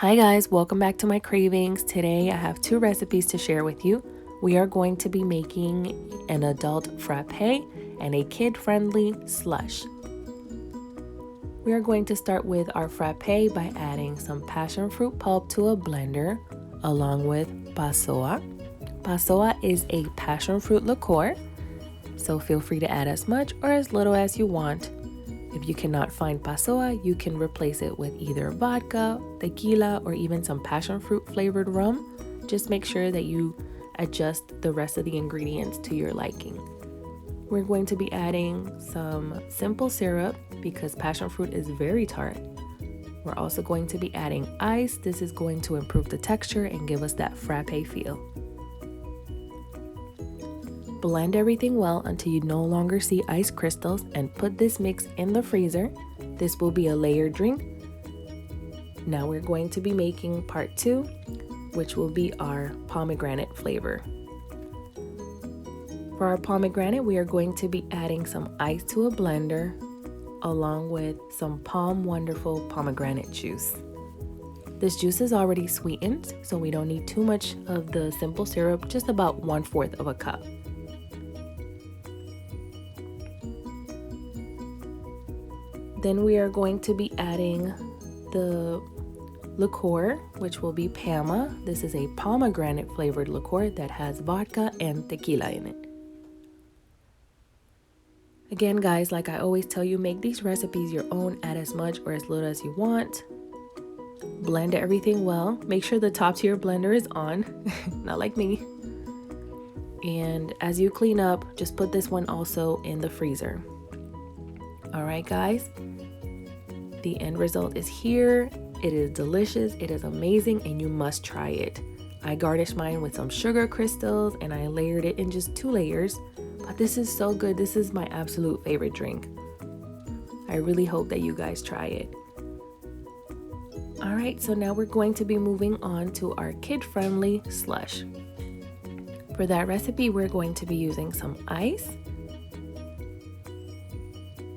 Hi guys, welcome back to my cravings. Today I have two recipes to share with you. We are going to be making an adult frappe and a kid-friendly slush. We are going to start with our frappe by adding some passion fruit pulp to a blender along with PASSOA. PASSOA is a passion fruit liqueur, so feel free to add as much or as little as you want. If you cannot find PASSOA, you can replace it with either vodka, tequila, or even some passion fruit flavored rum. Just make sure that you adjust the rest of the ingredients to your liking. We're going to be adding some simple syrup because passion fruit is very tart. We're also going to be adding ice. This is going to improve the texture and give us that frappe feel. Blend everything well until you no longer see ice crystals and put this mix in the freezer. This will be a layered drink. Now we're going to be making part 2, which will be our pomegranate flavor. For our pomegranate, we are going to be adding some ice to a blender along with some Palm Wonderful pomegranate juice. This juice is already sweetened, so we don't need too much of the simple syrup, just about 1/4 of a cup. Then we are going to be adding the liqueur, which will be PAMA. This is a pomegranate flavored liqueur that has vodka and tequila in it. Again, guys, like I always tell you, make these recipes your own. Add as much or as little as you want. Blend everything well. Make sure the top to your blender is on, not like me. And as you clean up, just put this one also in the freezer. All right, guys, the end result is here. It is delicious, it is amazing, and you must try it. I garnished mine with some sugar crystals and I layered it in just 2 layers, but this is so good. This is my absolute favorite drink. I really hope that you guys try it. All right, so now we're going to be moving on to our kid-friendly slush. For that recipe, we're going to be using some ice.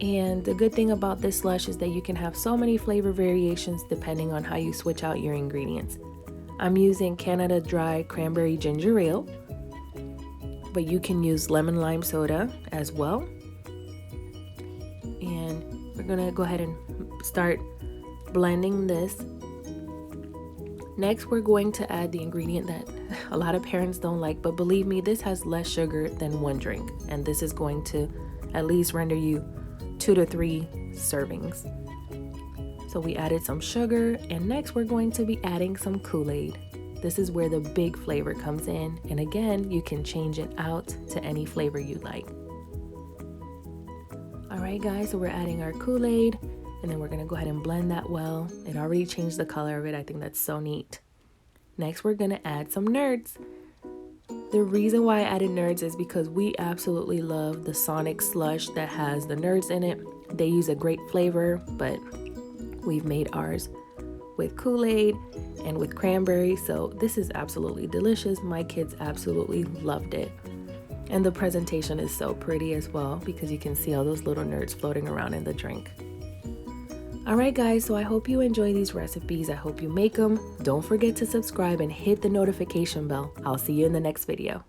And the good thing about this slush is that you can have so many flavor variations depending on how you switch out your ingredients. I'm using Canada Dry Cranberry Ginger Ale, but you can use lemon lime soda as well. And we're gonna go ahead and start blending this. Next, we're going to add the ingredient that a lot of parents don't like, but believe me, this has less sugar than 1 drink, and this is going to at least render you 2 to 3 servings. So we added some sugar, and next we're going to be adding some Kool-Aid. This is where the big flavor comes in, and again, you can change it out to any flavor you like. All right, guys, so we're adding our Kool-Aid, and then we're gonna go ahead and blend that well. It already changed the color of it. I think that's so neat. Next, we're gonna add some Nerds. The reason why I added Nerds is because we absolutely love the Sonic slush that has the Nerds in it. They use a great flavor, but we've made ours with Kool-Aid and with cranberry, so this is absolutely delicious. My kids absolutely loved it. And the presentation is so pretty as well because you can see all those little Nerds floating around in the drink. All right, guys, so I hope you enjoy these recipes. I hope you make them. Don't forget to subscribe and hit the notification bell. I'll see you in the next video.